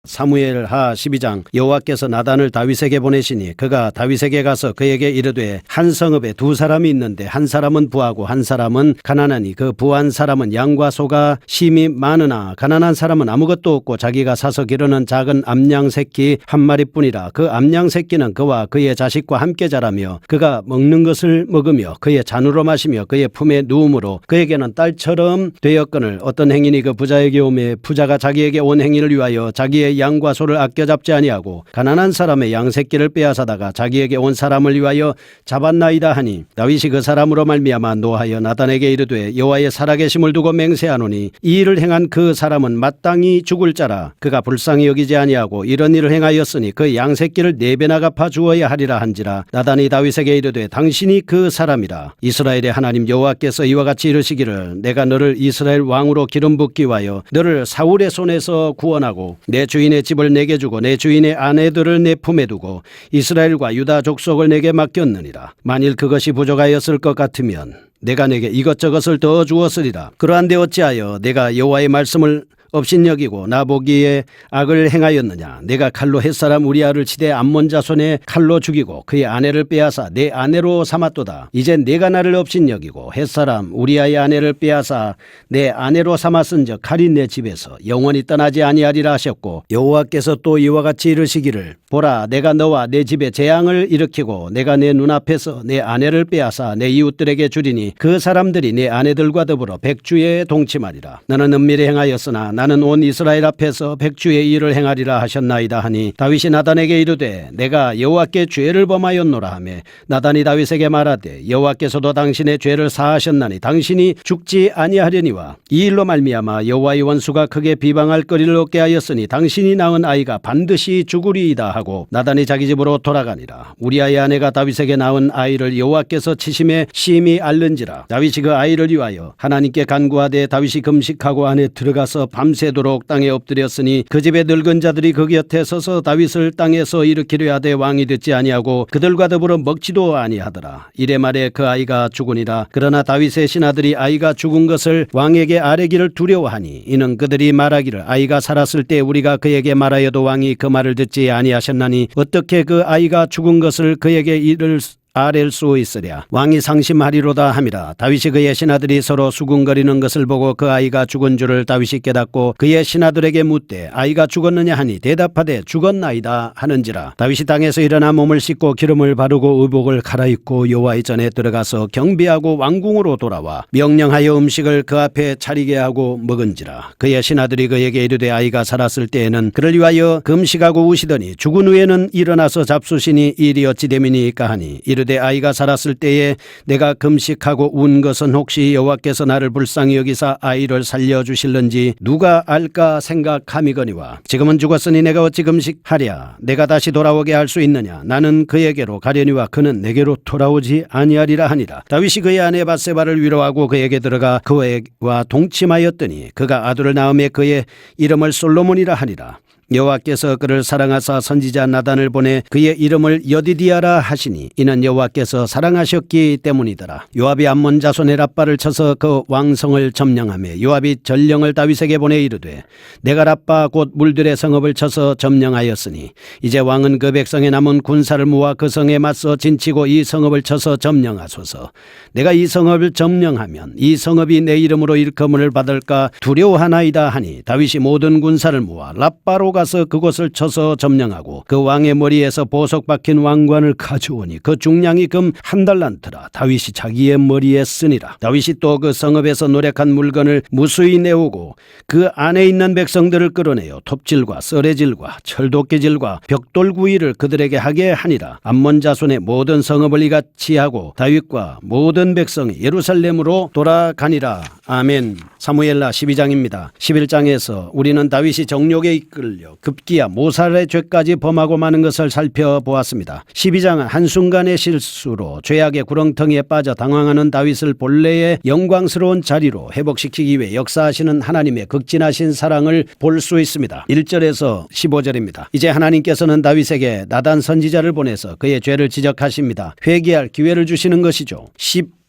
사무엘하 12장. 여호와께서 나단을 다윗에게 보내시니 그가 다윗에게 가서 그에게 이르되 한 성읍에 두 사람이 있는데 한 사람은 부하고 한 사람은 가난하니 그 부한 사람은 양과 소가 심히 많으나 가난한 사람은 아무것도 없고 자기가 사서 기르는 작은 암양 새끼 한 마리뿐이라. 그 암양 새끼는 그와 그의 자식과 함께 자라며 그가 먹는 것을 먹으며 그의 잔으로 마시며 그의 품에 누움으로 그에게는 딸처럼 되었거늘 어떤 행인이 그 부자에게 오매 부자가 자기에게 온 행인을 위하여 자기의 양과 소를 아껴 잡지 아니하고 가난한 사람의 양 새끼를 빼앗아다가 자기에게 온 사람을 위하여 잡았나이다 하니 다윗이 그 사람으로 말미암아 노하여 나단에게 이르되 여호와의 살아계심을 두고 맹세하노니 이 일을 행한 그 사람은 마땅히 죽을 자라. 그가 불쌍히 여기지 아니하고 이런 일을 행하였으니 그 양 새끼를 4배나 갚아 주어야 하리라 한지라. 나단이 다윗에게 이르되 당신이 그 사람이라. 이스라엘의 하나님 여호와께서 이와 같이 이르시기를 내가 너를 이스라엘 왕으로 기름 붓기 위하여 너를 사울의 손에서 구원하고 내 주인의 집을 내게 주고 내 주인의 아내들을 내 품에 두고 이스라엘과 유다 족속을 내게 맡겼느니라. 만일 그것이 부족하였을 것 같으면 내가 내게 이것저것을 더 주었으리라. 그러한데 어찌하여 내가 여호와의 말씀을 업신여기고 나보기에 악을 행하였느냐. 내가 칼로 햇사람 우리아를 치되 암몬 자손의 칼로 죽이고 그의 아내를 빼앗아 내 아내로 삼았도다. 이제 내가 나를 업신여기고 햇사람 우리아의 아내를 빼앗아 내 아내로 삼았은즉 칼이 내 집에서 영원히 떠나지 아니하리라 하셨고 여호와께서 또 이와 같이 이르시기를 보라 내가 너와 내 집에 재앙을 일으키고 내가 내 눈앞에서 내 아내를 빼앗아 내 이웃들에게 주리니 그 사람들이 내 아내들과 더불어 백주에 동침하리라. 너는 은밀히 행하였으나 나는 온 이스라엘 앞에서 백주의 일을 행하리라 하셨나이다 하니 다윗이 나단에게 이르되 내가 여호와께 죄를 범하였노라 하매 나단이 다윗에게 말하되 여호와께서도 당신의 죄를 사하셨나니 당신이 죽지 아니하려니와 이 일로 말미암아 여호와의 원수가 크게 비방할 거리를 얻게 하였으니 당신이 낳은 아이가 반드시 죽으리이다 하고 나단이 자기 집으로 돌아가니라. 우리아의 아내가 다윗에게 낳은 아이를 여호와께서 치심에 심히 앓는지라. 다윗이 그 아이를 위하여 하나님께 간구하되 다윗이 금식하고 안에 들어가서 밤새도록 땅에 엎드렸으니 그 집의 늙은 자들이 그 곁에 서서 다윗을 땅에서 일으키려 하되 왕이 듣지 아니하고 그들과 더불어 먹지도 아니하더라. 이래 말에 그 아이가 죽으니라. 그러나 다윗의 신하들이 아이가 죽은 것을 왕에게 아뢰기를 두려워하니 이는 그들이 말하기를 아이가 살았을 때 우리가 그에게 말하여도 왕이 그 말을 듣지 아니하셨나니 어떻게 그 아이가 죽은 것을 그에게 이를 아랠 수 있으랴. 왕이 상심하리로다 함이라. 다윗이 그의 신하들이 서로 수군거리는 것을 보고 그 아이가 죽은 줄을 다윗이 깨닫고 그의 신하들에게 묻되 아이가 죽었느냐 하니 대답하되 죽었나이다 하는지라. 다윗이 땅에서 일어나 몸을 씻고 기름을 바르고 의복을 갈아입고 여호와의 전에 들어가서 경배하고 왕궁으로 돌아와 명령하여 음식을 그 앞에 차리게 하고 먹은지라. 그의 신하들이 그에게 이르되 아이가 살았을 때에는 그를 위하여 금식하고 우시더니 죽은 후에는 일어나서 잡수시니 일이 어찌 됨이니까 하니 이르되 아이가 살았을 때에 내가 금식하고 운 것은 혹시 여호와께서 나를 불쌍히 여기사 아이를 살려주실는지 누가 알까 생각함이거니와 지금은 죽었으니 내가 어찌 금식하랴. 내가 다시 돌아오게 할 수 있느냐. 나는 그에게로 가려니와 그는 내게로 돌아오지 아니하리라 하니라. 다윗이 그의 아내 밧세바를 위로하고 그에게 들어가 그와 동침하였더니 그가 아들을 낳음에 그의 이름을 솔로몬이라 하니라. 여호와께서 그를 사랑하사 선지자 나단을 보내 그의 이름을 여디디아라 하시니 이는 여호와께서 사랑하셨기 때문이더라. 요압이 암몬 자손의 랍바를 쳐서 그 왕성을 점령하며 요압이 전령을 다윗에게 보내 이르되 내가 랍바 곧 물들의 성읍을 쳐서 점령하였으니 이제 왕은 그 백성에 남은 군사를 모아 그 성에 맞서 진치고 이 성읍을 쳐서 점령하소서. 내가 이 성읍을 점령하면 이 성읍이 내 이름으로 일컬음을 받을까 두려워하나이다 하니 다윗이 모든 군사를 모아 랍바로 가서 그곳을 쳐서 점령하고 그 왕의 머리에서 보석 박힌 왕관을 가져오니 그 중량이 금 1달란트라. 다윗이 자기의 머리에 쓰니라. 다윗이 또 그 성읍에서 노력한 물건을 무수히 내오고 그 안에 있는 백성들을 끌어내어 톱질과 썰해질과 철도끼질과 벽돌구이를 그들에게 하게 하니라. 암몬 자손의 모든 성읍을 이같이 하고 다윗과 모든 백성이 예루살렘으로 돌아가니라. 아멘. 사무엘하 12장입니다. 11장에서 우리는 다윗이 정욕에 이끌려 급기야 모살의 죄까지 범하고 마는 것을 살펴보았습니다. 12장은 한순간의 실수로 죄악의 구렁텅이에 빠져 당황하는 다윗을 본래의 영광스러운 자리로 회복시키기 위해 역사하시는 하나님의 극진하신 사랑을 볼 수 있습니다. 1절에서 15절입니다. 이제 하나님께서는 다윗에게 나단 선지자를 보내서 그의 죄를 지적하십니다. 회개할 기회를 주시는 것이죠.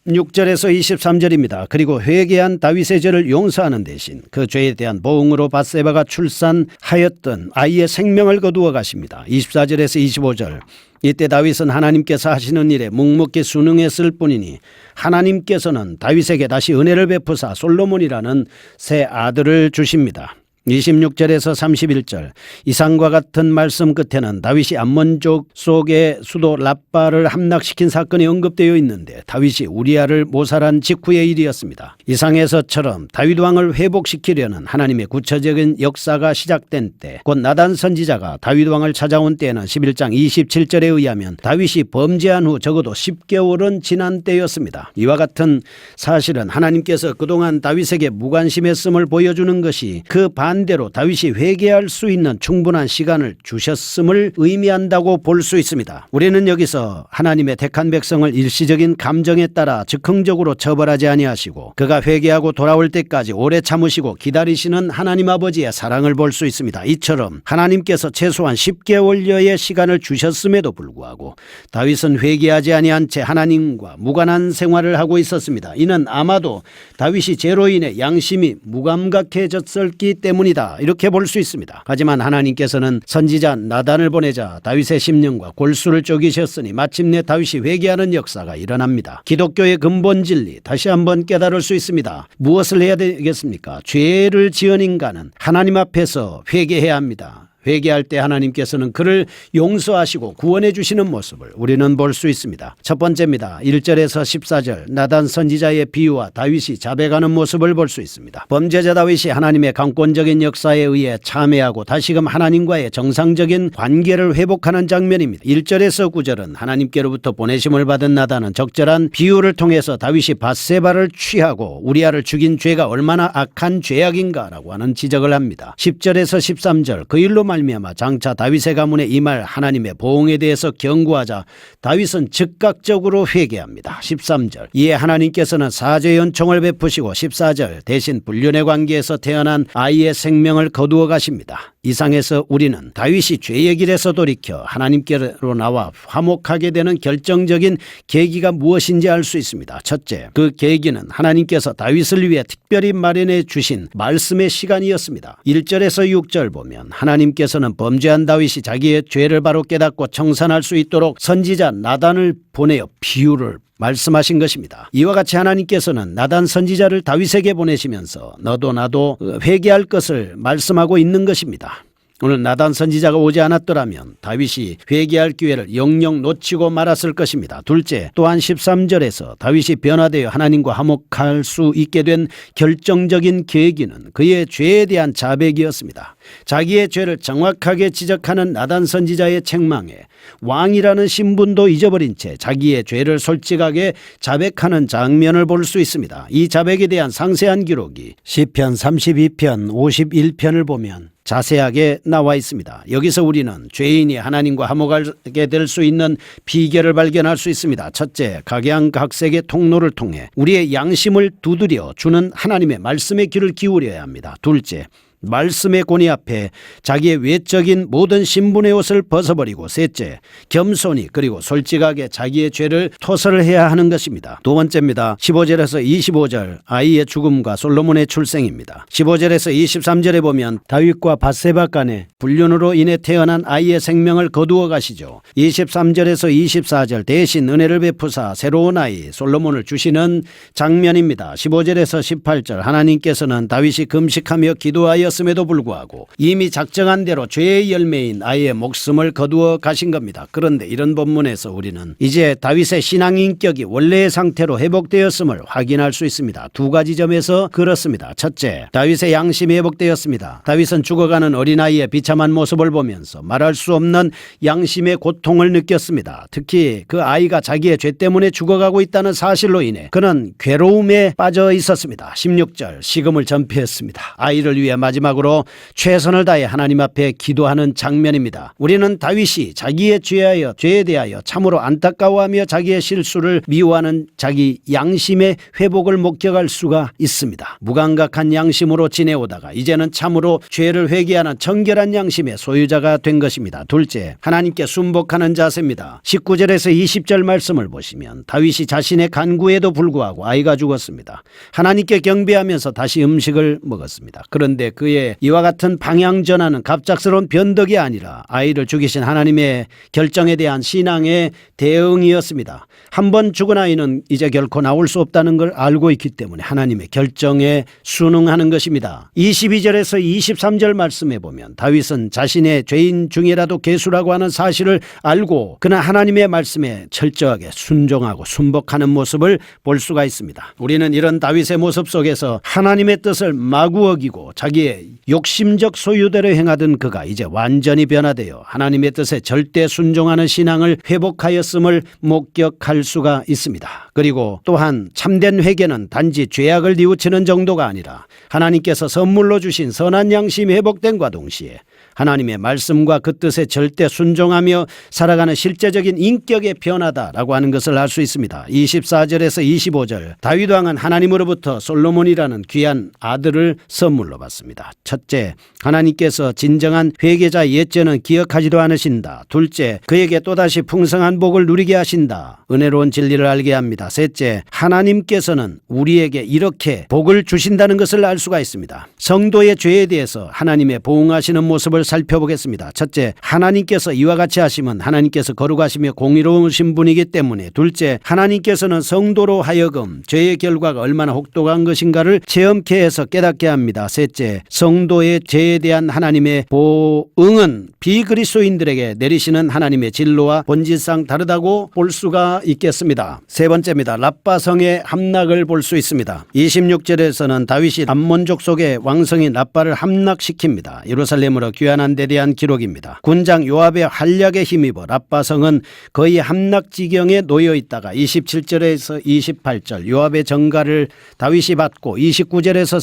16절에서 23절입니다. 그리고 회개한 다윗의 죄를 용서하는 대신 그 죄에 대한 보응으로 밧세바가 출산하였던 아이의 생명을 거두어 가십니다. 24절에서 25절. 이때 다윗은 하나님께서 하시는 일에 묵묵히 순응했을 뿐이니 하나님께서는 다윗에게 다시 은혜를 베푸사 솔로몬이라는 새 아들을 주십니다. 26절에서 31절. 이상과 같은 말씀 끝에는 다윗이 암몬족 속의 수도 랍바를 함락시킨 사건이 언급되어 있는데 다윗이 우리아를 모살한 직후의 일이었습니다. 이상에서처럼 다윗 왕을 회복시키려는 하나님의 구체적인 역사가 시작된 때, 곧 나단 선지자가 다윗 왕을 찾아온 때에는 11장 27절에 의하면 다윗이 범죄한 후 적어도 10개월은 지난 때였습니다. 이와 같은 사실은 하나님께서 그동안 다윗에게 무관심했음을 보여주는 것이 그 반대로 다윗이 회개할 수 있는 충분한 시간을 주셨음을 의미한다고 볼 수 있습니다. 우리는 여기서 하나님의 택한 백성을 일시적인 감정에 따라 즉흥적으로 처벌하지 아니하시고 그가 회개하고 돌아올 때까지 오래 참으시고 기다리시는 하나님 아버지의 사랑을 볼 수 있습니다. 이처럼 하나님께서 최소한 10개월여의 시간을 주셨음에도 불구하고 다윗은 회개하지 아니한 채 하나님과 무관한 생활을 하고 있었습니다. 이는 아마도 다윗이 죄로 인해 양심이 무감각해졌기 때문이다, 이렇게 볼 수 있습니다. 하지만 하나님께서는 선지자 나단을 보내자 다윗의 심령과 골수를 쪼개셨으니 마침내 다윗이 회개하는 역사가 일어납니다. 기독교의 근본 진리 다시 한번 깨달을 수 있습니다. 무엇을 해야 되겠습니까? 죄를 지은 인간은 하나님 앞에서 회개해야 합니다. 회개할 때 하나님께서는 그를 용서하시고 구원해 주시는 모습을 우리는 볼 수 있습니다. 첫 번째입니다. 1절에서 14절 나단 선지자의 비유와 다윗이 자백하는 모습을 볼 수 있습니다. 범죄자 다윗이 하나님의 강권적인 역사에 의해 참회하고 다시금 하나님과의 정상적인 관계를 회복하는 장면입니다. 1절에서 9절은 하나님께로부터 보내심을 받은 나단은 적절한 비유를 통해서 다윗이 밧세바를 취하고 우리아를 죽인 죄가 얼마나 악한 죄악인가라고 하는 지적을 합니다. 10절에서 13절 그 일로 말미암아 장차 다윗의 가문에 임할 하나님의 보응에 대해서 경고하자 다윗은 즉각적으로 회개합니다. 13절 이에 하나님께서는 사죄 연총을 베푸시고 14절 대신 불륜의 관계에서 태어난 아이의 생명을 거두어 가십니다. 이상에서 우리는 다윗이 죄의 길에서 돌이켜 하나님께로 나와 화목하게 되는 결정적인 계기가 무엇인지 알 수 있습니다. 첫째, 그 계기는 하나님께서 다윗을 위해 특별히 마련해 주신 말씀의 시간이었습니다. 1절에서 6절 보면 하나님께서는 범죄한 다윗이 자기의 죄를 바로 깨닫고 청산할 수 있도록 선지자 나단을 보내어 비유를 말씀하신 것입니다. 이와 같이 하나님께서는 나단 선지자를 다윗에게 보내시면서 너도 나도 회개할 것을 말씀하고 있는 것입니다. 오늘 나단 선지자가 오지 않았더라면 다윗이 회개할 기회를 영영 놓치고 말았을 것입니다. 둘째, 또한 13절에서 다윗이 변화되어 하나님과 화목할 수 있게 된 결정적인 계기는 그의 죄에 대한 자백이었습니다. 자기의 죄를 정확하게 지적하는 나단 선지자의 책망에 왕이라는 신분도 잊어버린 채 자기의 죄를 솔직하게 자백하는 장면을 볼 수 있습니다. 이 자백에 대한 상세한 기록이 시편 32편 51편을 보면 자세하게 나와 있습니다. 여기서 우리는 죄인이 하나님과 화목하게 될 수 있는 비결을 발견할 수 있습니다. 첫째, 각양각색의 통로를 통해 우리의 양심을 두드려 주는 하나님의 말씀의 귀를 기울여야 합니다. 둘째, 말씀의 권위 앞에 자기의 외적인 모든 신분의 옷을 벗어버리고 셋째, 겸손히 그리고 솔직하게 자기의 죄를 토설해야 하는 것입니다. 두 번째입니다. 15절에서 25절 아이의 죽음과 솔로몬의 출생입니다. 15절에서 23절에 보면 다윗과 밧세바 간의 불륜으로 인해 태어난 아이의 생명을 거두어 가시죠. 23절에서 24절 대신 은혜를 베푸사 새로운 아이 솔로몬을 주시는 장면입니다. 15절에서 18절 하나님께서는 다윗이 금식하며 기도하여 였음에도 불구하고 이미 작정한 대로 죄의 열매인 아이의 목숨을 거두어 가신 겁니다. 그런데 이런 본문에서 우리는 이제 다윗의 신앙 인격이 원래의 상태로 회복되었음을 확인할 수 있습니다. 두 가지 점에서 그렇습니다. 첫째, 다윗의 양심이 회복되었습니다. 다윗은 죽어가는 어린아이의 비참한 모습을 보면서 말할 수 없는 양심의 고통을 느꼈습니다. 특히 그 아이가 자기의 죄 때문에 죽어가고 있다는 사실로 인해 그는 괴로움에 빠져 있었습니다. 16절 식음을 전폐했습니다. 아이를 위해 마지막 마지막으로 최선을 다해 하나님 앞에 기도하는 장면입니다. 우리는 다윗이 자기의 죄에 대하여 참으로 안타까워하며 자기의 실수를 미워하는 자기 양심의 회복을 목격할 수가 있습니다. 무감각한 양심으로 지내오다가 이제는 참으로 죄를 회개하는 정결한 양심의 소유자가 된 것입니다. 둘째, 하나님께 순복하는 자세입니다. 19절에서 20절 말씀을 보시면 다윗이 자신의 간구에도 불구하고 아이가 죽었습니다. 하나님께 경배하면서 다시 음식을 먹었습니다. 그런데 그의 이와 같은 방향 전환은 갑작스러운 변덕이 아니라 아이를 죽이신 하나님의 결정에 대한 신앙의 대응이었습니다. 한 번 죽은 아이는 이제 결코 나올 수 없다는 걸 알고 있기 때문에 하나님의 결정에 순응하는 것입니다. 22절에서 23절 말씀에 보면 다윗은 자신의 죄인 중이라도 괴수라고 하는 사실을 알고 그는 하나님의 말씀에 철저하게 순종하고 순복하는 모습을 볼 수가 있습니다. 우리는 이런 다윗의 모습 속에서 하나님의 뜻을 마구 어기고 자기의 욕심적 소유대로 행하던 그가 이제 완전히 변화되어 하나님의 뜻에 절대 순종하는 신앙을 회복하였음을 목격할 수가 있습니다. 그리고 또한 참된 회개는 단지 죄악을 뉘우치는 정도가 아니라 하나님께서 선물로 주신 선한 양심이 회복됨과 동시에 하나님의 말씀과 그 뜻에 절대 순종하며 살아가는 실제적인 인격의 변화다라고 하는 것을 알 수 있습니다. 24절에서 25절 다윗 왕은 하나님으로부터 솔로몬이라는 귀한 아들을 선물로 받습니다. 첫째, 하나님께서 진정한 회개자의 옛죄는 기억하지도 않으신다. 둘째, 그에게 또다시 풍성한 복을 누리게 하신다. 은혜로운 진리를 알게 합니다. 셋째, 하나님께서는 우리에게 이렇게 복을 주신다는 것을 알 수가 있습니다. 성도의 죄에 대해서 하나님의 보응하시는 모습을 살펴보겠습니다. 첫째, 하나님께서 이와 같이 하시면 하나님께서 거룩하시며 공의로우신 분이기 때문에. 둘째, 하나님께서는 성도로 하여금 죄의 결과가 얼마나 혹독한 것인가를 체험케 해서 깨닫게 합니다. 셋째, 성도의 죄에 대한 하나님의 보응은 비그리스도인들에게 내리시는 하나님의 진로와 본질상 다르다고 볼 수가 있겠습니다. 세 번째입니다. 랍바성의 함락을 볼 수 있습니다. 26절에서는 다윗이 암몬족 속의 왕성인 랍바를 함락시킵니다. 예루살렘으로 귀환한 데 대한 기록입니다. 군장 요압의 활약에 힘입어 랍바성은 거의 함락 지경에 놓여 있다가 27절에서 28절 요압의 전가를 다윗이 받고 29절에서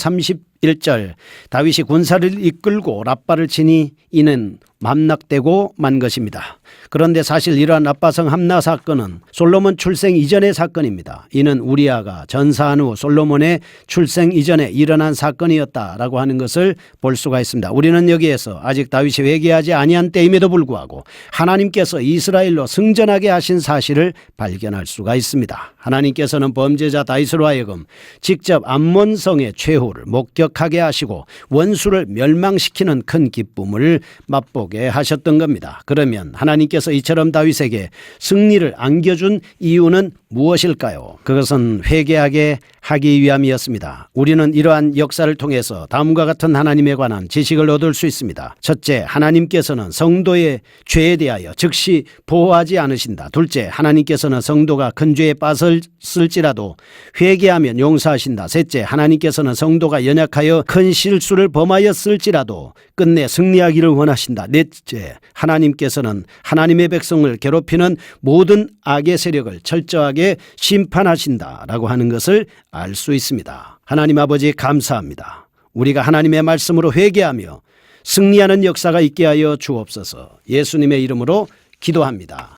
31절 다윗이 군사를 이끌고 랍바를 치니 이는 함락되고 만 것입니다. 그런데 사실 이러한 랍바성 함락 사건은 솔로몬 출생 이전의 사건입니다. 이는 우리아가 전사한 후 솔로몬의 출생 이전에 일어난 사건이었다라고 하는 것을 볼 수가 있습니다. 우리는 여기에서 아직 다윗이 회개하지 아니한 때임에도 불구하고 하나님께서 이스라엘로 승전하게 하신 사실을 발견할 수가 있습니다. 하나님께서는 범죄자 다윗으로 하여금 직접 암몬성의 최후를 목격하게 하시고 원수를 멸망시키는 큰 기쁨을 맛보게 하셨던 겁니다. 그러면 하나님께서 이처럼 다윗에게 승리를 안겨준 이유는 무엇일까요? 그것은 회개하게 하기 위함이었습니다. 우리는 이러한 역사를 통해서 다음과 같은 하나님에 관한 지식을 얻을 수 있습니다. 첫째, 하나님께서는 성도의 죄에 대하여 즉시 보호하지 않으신다. 둘째, 하나님께서는 성도가 큰 죄에 빠졌을지라도 회개하면 용서하신다. 셋째, 하나님께서는 성도가 연약하여 큰 실수를 범하였을지라도 끝내 승리하기를 원하신다. 넷째, 하나님께서는 하나님의 백성을 괴롭히는 모든 악의 세력을 철저하게 심판하신다라고 하는 것을 알 수 있습니다. 하나님 아버지 감사합니다. 우리가 하나님의 말씀으로 회개하며 승리하는 역사가 있게 하여 주옵소서. 예수님의 이름으로 기도합니다.